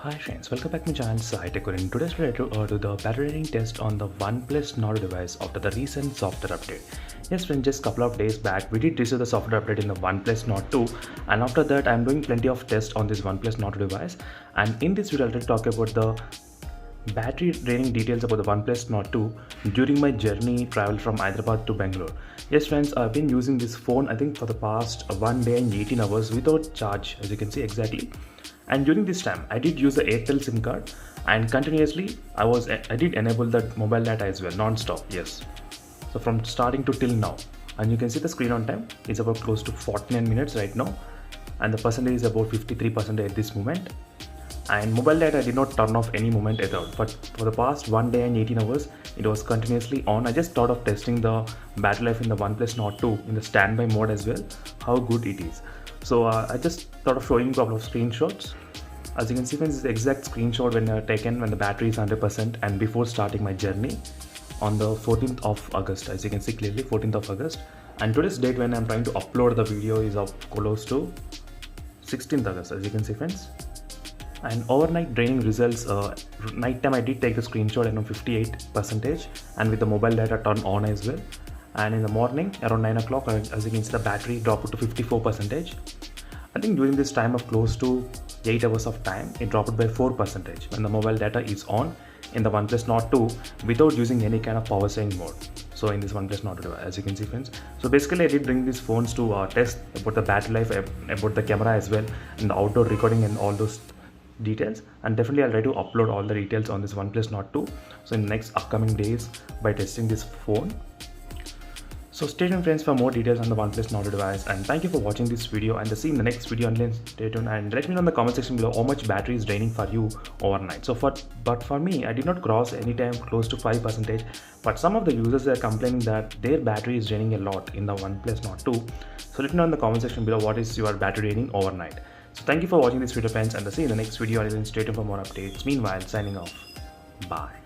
Hi friends, welcome back to my channel Sai Tech Korean. Today's video to the battery rating test on the OnePlus Nord device after the recent software update. Yes friends, just couple of days back we did receive the software update in the OnePlus Nord 2, and after that I'm doing plenty of tests on this OnePlus Nord device, and in this video I'll talk about the battery draining details about the OnePlus Nord 2 during my journey travel from Hyderabad to Bangalore. Yes friends, I've been using this phone I think for the past 1 day and 18 hours without charge, as you can see exactly. And during this time I did use the Airtel SIM card, and continuously I did enable that mobile data as well non-stop. Yes, so from starting to till now, and you can see the screen on time is about close to 49 minutes right now, and the percentage is about 53% at this moment. And mobile data I did not turn off any moment at all, but for the past 1 day and 18 hours it was continuously on. I just thought of testing the battery life in the OnePlus Nord 2 in the standby mode as well, how good it is. So I just thought of showing you a couple of screenshots. As you can see friends, this is the exact screenshot when taken when the battery is 100% and before starting my journey on the 14th of August. As you can see clearly, 14th of August. And today's date when I'm trying to upload the video is of close to 16th August, as you can see friends. And overnight draining results, night time I did take the screenshot around 58% and with the mobile data turned on as well. And in the morning around 9 o'clock, as you can see, the battery dropped to 54%. I think during this time of close to 8 hours of time, it dropped by 4% when the mobile data is on in the OnePlus Nord 2 without using any kind of power saving mode. So in this OnePlus Nord 2, as you can see friends. So basically I did bring these phones to test about the battery life, about the camera as well, and the outdoor recording and all those details. And definitely I'll try to upload all the details on this OnePlus Nord 2 so in the next upcoming days by testing this phone. So stay tuned friends for more details on the OnePlus Nord device, and thank you for watching this video, and see you in the next video. Until stay tuned and let me know in the comment section below how much battery is draining for you overnight. So for me, I did not cross any time close to 5%, but some of the users are complaining that their battery is draining a lot in the OnePlus Nord 2. So let me know in the comment section below what is your battery draining overnight. So thank you for watching this video friends, and see you in the next video. Until stay tuned for more updates. Meanwhile, signing off. Bye.